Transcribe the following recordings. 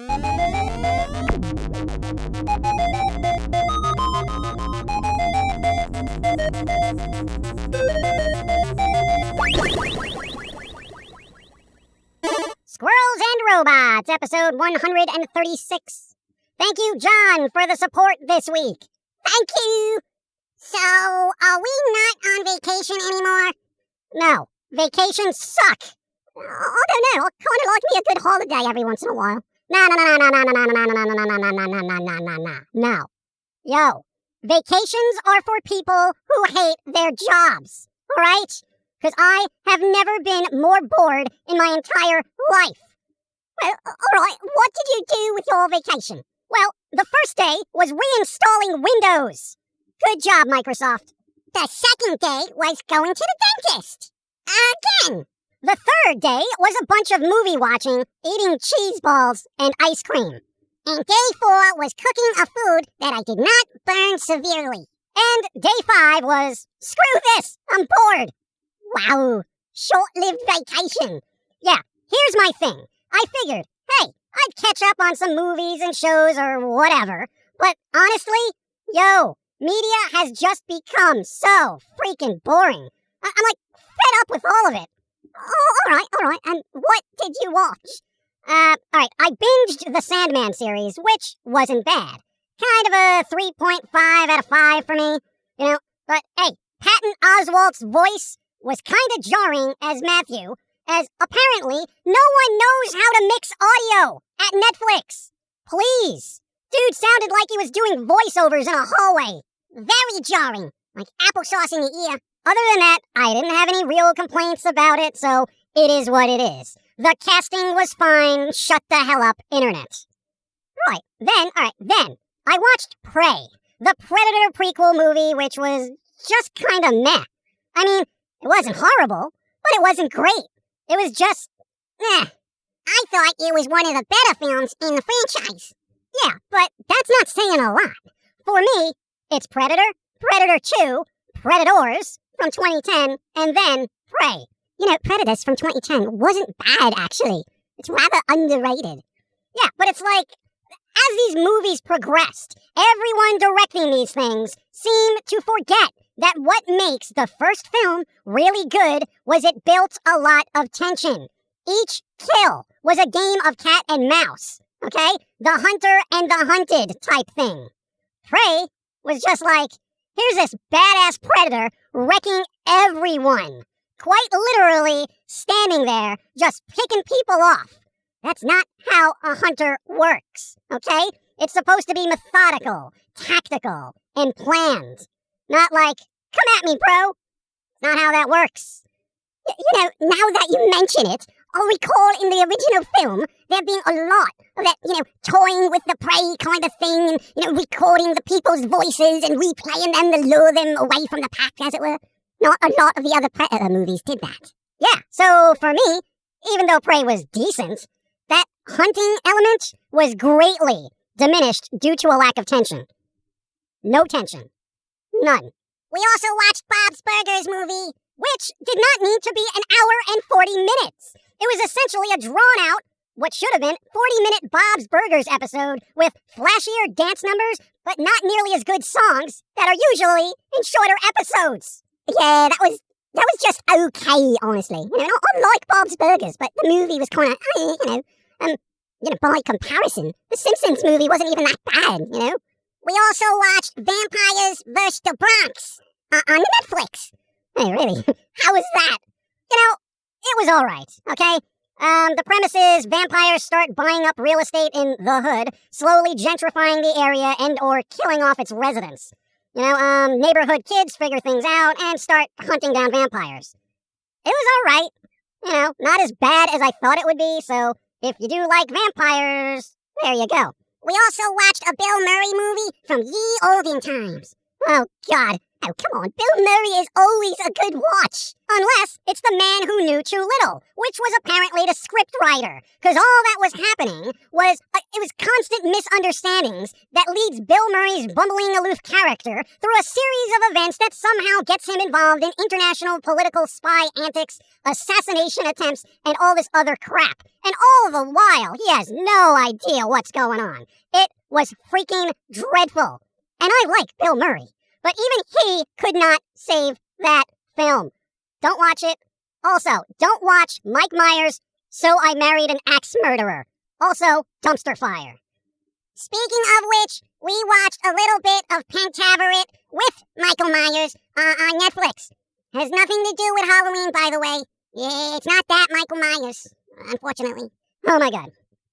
Squirrels and Robots, episode 136. Thank you, John, for the support this week. Thank you. So, are we not on vacation anymore? No, vacations suck. I don't know, I kind of like me a good holiday every once in a while. No. Yo, vacations are for people who hate their jobs, alright? Because I have never been more bored in my entire life. Well, alright, what did you do with your vacation? Well, the first day was reinstalling Windows. Good job, Microsoft. The second day was going to the dentist. Again. The third day was a bunch of movie watching, eating cheese balls, and ice cream. And day 4 was cooking a food that I did not burn severely. And day 5 was, screw this, I'm bored. Wow, short-lived vacation. Yeah, here's my thing. I figured, hey, I'd catch up on some movies and shows or whatever. But honestly, media has just become so freaking boring. I'm like fed up with all of it. Oh, all right. And what did you watch? All right, I binged the Sandman series, which wasn't bad. Kind of a 3.5 out of 5 for me, you know. But hey, Patton Oswalt's voice was kind of jarring as Matthew, as apparently no one knows how to mix audio at Netflix. Please. Dude sounded like he was doing voiceovers in a hallway. Very jarring, like applesauce in your ear. Other than that, I didn't have any real complaints about it, so it is what it is. The casting was fine. Shut the hell up, internet. Then I watched Prey, the Predator prequel movie, which was just kind of meh. I mean, it wasn't horrible, but it wasn't great. It was just, I thought it was one of the better films in the franchise. Yeah, but that's not saying a lot. For me, it's Predator, Predator 2, Predators from 2010, and then Prey. You know, Predators from 2010 wasn't bad, actually. It's rather underrated. Yeah, but it's like, as these movies progressed, everyone directing these things seemed to forget that what makes the first film really good was it built a lot of tension. Each kill was a game of cat and mouse, okay? The hunter and the hunted type thing. Prey was just like, here's this badass predator wrecking everyone. Quite literally standing there, just picking people off. That's not how a hunter works, okay? It's supposed to be methodical, tactical, and planned. Not like, come at me, bro. Not how that works. You know, now that you mention it, I'll recall in the original film there being a lot of that, toying with the prey kind of thing, and, recording the people's voices and replaying them to lure them away from the pack, as it were. Not a lot of the other Predator movies did that. Yeah, so for me, even though Prey was decent, that hunting element was greatly diminished due to a lack of tension. No tension. None. We also watched Bob's Burgers movie, which did not need to be an hour and 40 minutes. It was essentially a drawn-out, what should have been 40-minute Bob's Burgers episode with flashier dance numbers, but not nearly as good songs that are usually in shorter episodes. Yeah, that was just okay, honestly. I like Bob's Burgers, but the movie was kind of, by comparison, the Simpsons movie wasn't even that bad, We also watched Vampires vs. the Bronx on Netflix. Hey, really? How was that? It was alright, okay? The premise is vampires start buying up real estate in the hood, slowly gentrifying the area and or killing off its residents. Neighborhood kids figure things out and start hunting down vampires. It was alright. Not as bad as I thought it would be, so if you do like vampires, there you go. We also watched a Bill Murray movie from ye olden times. Oh, God. Oh, come on. Bill Murray is always a good watch. Unless it's the man who knew too little, which was apparently the script writer. Because all that was happening was, it was constant misunderstandings that leads Bill Murray's bumbling aloof character through a series of events that somehow gets him involved in international political spy antics, assassination attempts, and all this other crap. And all the while, he has no idea what's going on. It was freaking dreadful. And I like Bill Murray. But even he could not save that film. Don't watch it. Also, don't watch Mike Myers' So I Married an Axe Murderer. Also, Dumpster Fire. Speaking of which, we watched a little bit of Pentaverate with Michael Myers on Netflix. Has nothing to do with Halloween, by the way. Yeah, it's not that Michael Myers, unfortunately. Oh my god.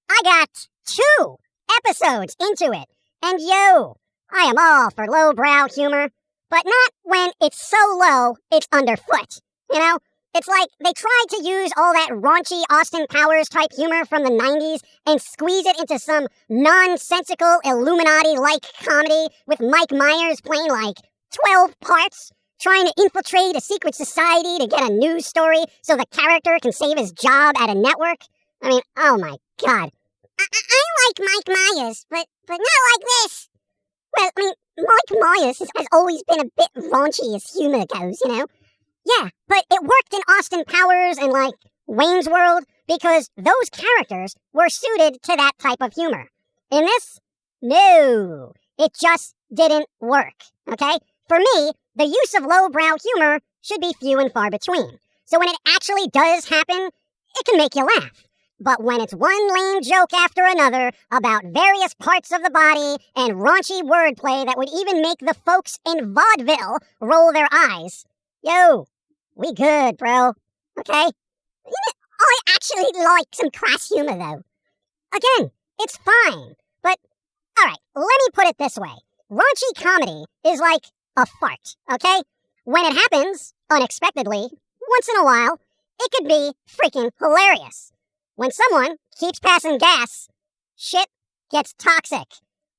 I got 2 episodes into it. And yo, I am all for lowbrow humor, but not when it's so low, it's underfoot. You know? It's like they tried to use all that raunchy Austin Powers type humor from the 90s and squeeze it into some nonsensical Illuminati-like comedy with Mike Myers playing like 12 parts, trying to infiltrate a secret society to get a news story so the character can save his job at a network. I mean, oh my god. I like Mike Myers, but not like this. Well, I mean, Mike Myers has always been a bit raunchy as humor goes, you know? Yeah, but it worked in Austin Powers and, like, Wayne's World because those characters were suited to that type of humor. In this, no, it just didn't work, okay? For me, the use of lowbrow humor should be few and far between. So when it actually does happen, it can make you laugh. But when it's one lame joke after another about various parts of the body and raunchy wordplay that would even make the folks in vaudeville roll their eyes, yo, we good, bro. Okay? I actually like some crass humor, though. Again, it's fine. But, alright, let me put it this way. Raunchy comedy is like a fart, okay? When it happens, unexpectedly, once in a while, it could be freaking hilarious. When someone keeps passing gas, shit gets toxic.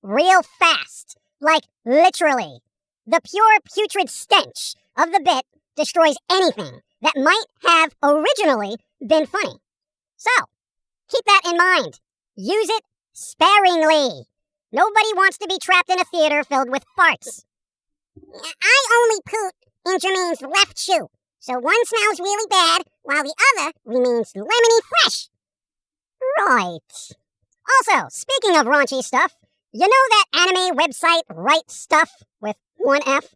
Real fast. Like, literally. The pure putrid stench of the bit destroys anything that might have originally been funny. So, keep that in mind. Use it sparingly. Nobody wants to be trapped in a theater filled with farts. I only poot in Jermaine's left shoe, so one smells really bad while the other remains lemony fresh. Right. Also, speaking of raunchy stuff, you know that anime website Right Stuf with 1 F?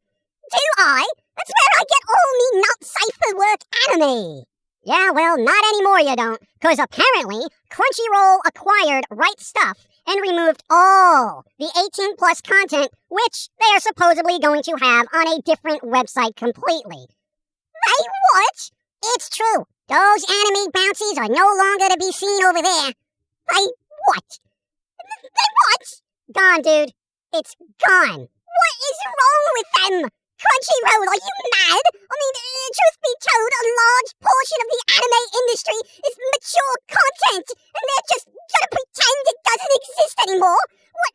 Do I? That's where I get all me not safe for work anime. Yeah, well, not anymore you don't, because apparently Crunchyroll acquired Right Stuf and removed all the 18-plus content, which they are supposedly going to have on a different website completely. They what? It's true. Those anime bouncies are no longer to be seen over there. They what? They what? Gone, dude. It's gone. What is wrong with them? Crunchyroll, are you mad? I mean, truth be told, a large portion of the anime industry is mature content, and they're just gonna pretend it doesn't exist anymore. What?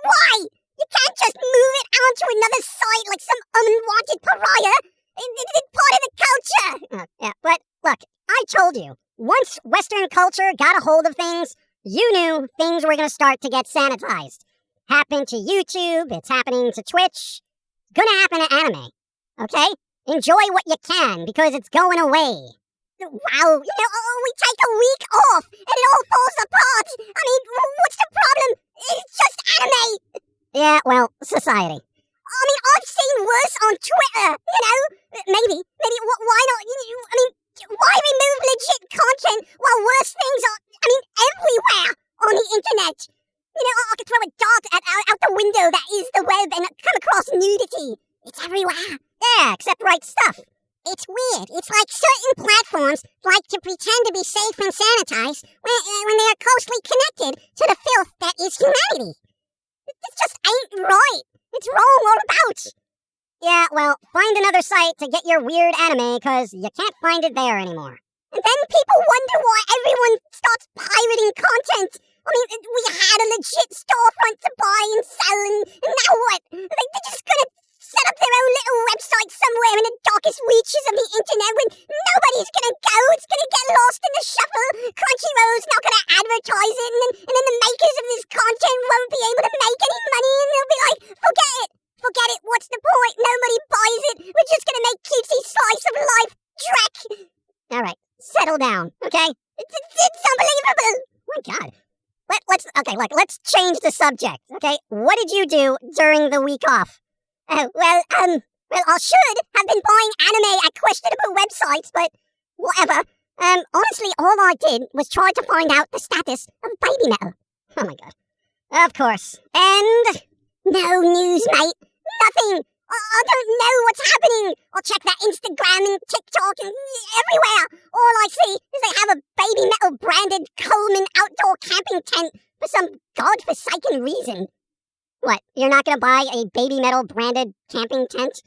Why? You can't just move it onto another site like some unwanted pariah. It's part of the culture. Yeah, but look, I told you, once Western culture got a hold of things, you knew things were gonna start to get sanitized. Happened to YouTube, it's happening to Twitch. Gonna happen to anime, okay? Enjoy what you can, because it's going away. Wow, we take a week off, and it all falls apart. I mean, what's the problem? It's just anime. Yeah, well, society. I mean, I've seen worse on Twitter, Maybe, why not, why remove legit content while worse things are, everywhere on the internet? I could throw a dart out the window that is the web and come across nudity. It's everywhere. Yeah, except Right Stuf. It's weird. It's like certain platforms like to pretend to be safe and sanitized when they are closely connected to the filth that is humanity. It just ain't right. It's wrong all about. Yeah, well, find another site to get your weird anime, because you can't find it there anymore. And then people wonder why everyone starts pirating content. I mean, we had a legit storefront to buy and sell, and now what? They're just gonna set up their own little website somewhere in the darkest reaches of the internet when nobody's gonna go. It's gonna get lost in the shuffle. Crunchyroll's not gonna advertise it, and then the makers of this content won't be able to make any money, and they'll be like, forget it. Forget it. What's the point? Nobody buys it. We're just gonna make cutesy slice of life. Dreck. All right, settle down, okay? It's unbelievable. My God. Let's change the subject, okay? What did you do during the week off? Well, I should have been buying anime at questionable websites, but whatever. Honestly, all I did was try to find out the status of baby metal. Oh my God. Of course. And no news, mate. Nothing. I don't know what's happening. I'll check that Instagram and TikTok and everywhere. All I see is they have a baby metal branded Coleman outdoor camping tent for some godforsaken reason. What, you're not gonna buy a baby metal branded camping tent?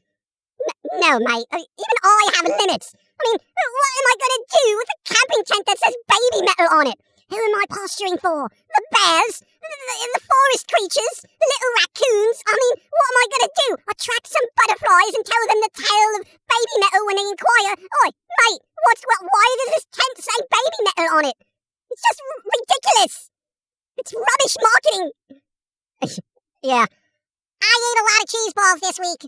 No, mate. Even I have limits. I mean, what am I gonna do with a camping tent that says baby metal on it? Who am I posturing for? The bears? The forest creatures? The little raccoons? I mean, what am I gonna do? Attract some butterflies and tell them the tale of baby metal when they inquire? Oi, mate, why does this tent say baby metal on it? It's just ridiculous. It's rubbish marketing. Yeah. I ate a lot of cheese balls this week.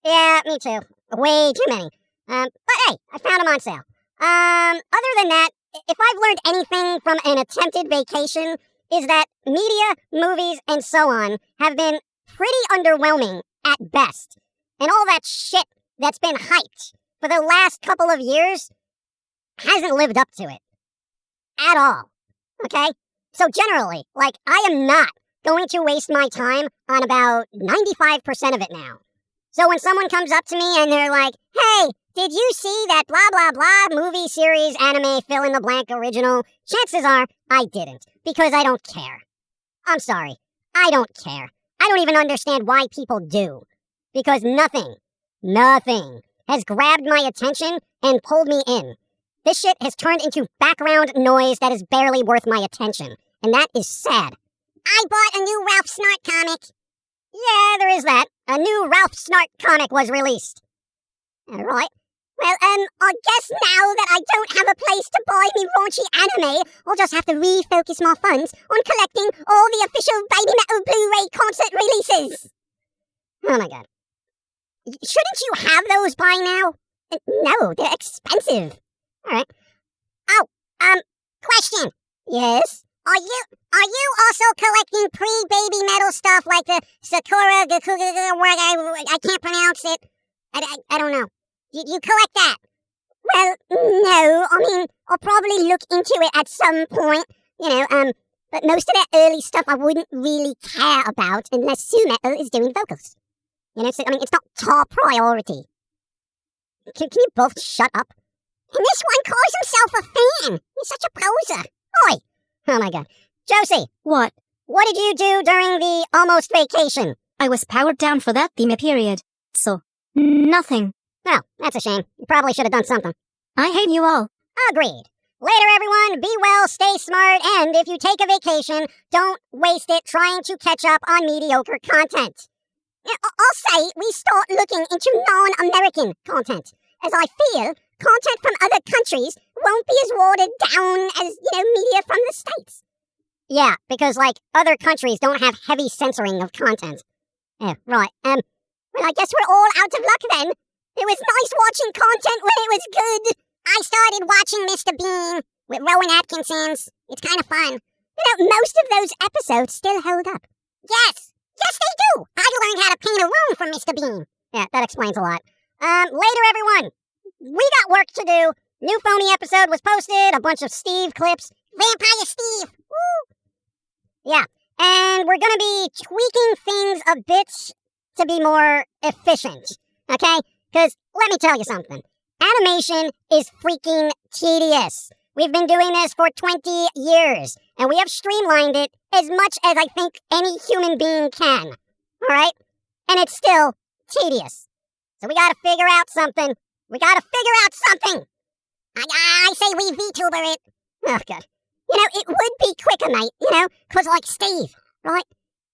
Yeah, me too. Way too many. But hey, I found them on sale. Other than that, if I've learned anything from an attempted vacation, is that media, movies, and so on have been pretty underwhelming at best. And all that shit that's been hyped for the last couple of years hasn't lived up to it. At all. Okay? So generally, I am not going to waste my time on about 95% of it now. So when someone comes up to me and they're like, hey, did you see that blah, blah, blah movie, series, anime, fill-in-the-blank original? Chances are I didn't, because I don't care. I'm sorry. I don't care. I don't even understand why people do. Because nothing has grabbed my attention and pulled me in. This shit has turned into background noise that is barely worth my attention. And that is sad. I bought a new Ralph Snart comic. Yeah, there is that. A new Ralph Snart comic was released. All right. Well, I guess now that I don't have a place to buy me raunchy anime, I'll just have to refocus my funds on collecting all the official Baby Metal Blu-ray concert releases. Oh my God. Shouldn't you have those by now? No, they're expensive. All right. Oh, question. Yes? Are you also collecting pre-Baby Metal stuff like the Sakura, I can't pronounce it. I don't know. You collect that? Well, no. I mean, I'll probably look into it at some point, but most of that early stuff I wouldn't really care about unless Sumeto is doing vocals. So, it's not top priority. Can you both shut up? And this one calls himself a fan. He's such a poser. Oi! Oh my God. Josie! What? What did you do during the almost vacation? I was powered down for that theme period. So, nothing. Oh, that's a shame. You probably should have done something. I hate you all. Agreed. Later, everyone. Be well, stay smart, and if you take a vacation, don't waste it trying to catch up on mediocre content. I'll say we start looking into non-American content, as I feel content from other countries won't be as watered down as, media from the States. Yeah, because, other countries don't have heavy censoring of content. Yeah, right. Well, I guess we're all out of luck then. It was nice watching content when it was good. I started watching Mr. Bean with Rowan Atkinson's. It's kind of fun. Most of those episodes still hold up. Yes, they do. I learned how to paint a room from Mr. Bean. Yeah, that explains a lot. Later, everyone. We got work to do. New Foamy episode was posted. A bunch of Steve clips. Vampire Steve. Woo! Yeah, and we're gonna be tweaking things a bit to be more efficient. Okay? Because, let me tell you something. Animation is freaking tedious. We've been doing this for 20 years, and we have streamlined it as much as I think any human being can. Alright? And it's still tedious. So we gotta figure out something. I say we VTuber it. Oh, God. It would be quicker, mate, because Steve, right?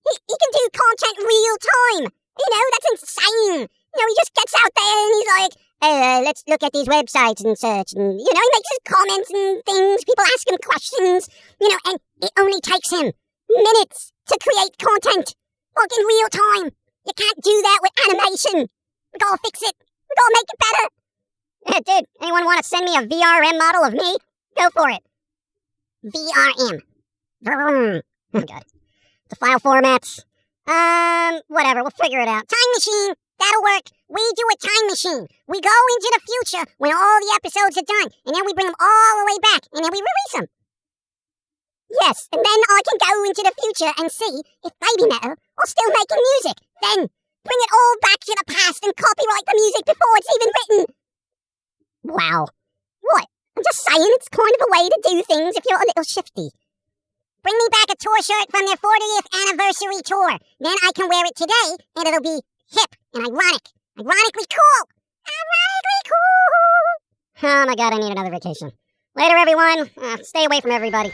He can do content real time. That's insane. He just gets out there and he's like, hey, let's look at these websites and such. And, he makes his comments and things. People ask him questions, and it only takes him minutes to create content. Like in real time. You can't do that with animation. We gotta fix it. We gotta make it better. Yeah, dude, anyone want to send me a VRM model of me? Go for it. VRM. Oh, God. The file formats. Whatever, we'll figure it out. Time machine. That'll work. We do a time machine. We go into the future when all the episodes are done, and then we bring them all the way back, and then we release them. Yes, and then I can go into the future and see if Baby Metal are still making music. Then bring it all back to the past and copyright the music before it's even written. Wow. What? I'm just saying it's kind of a way to do things if you're a little shifty. Bring me back a tour shirt from their 40th anniversary tour. Then I can wear it today, and it'll be hip and ironic. Ironically cool. Ironically cool. Oh my God, I need another vacation. Later, everyone. Stay away from everybody.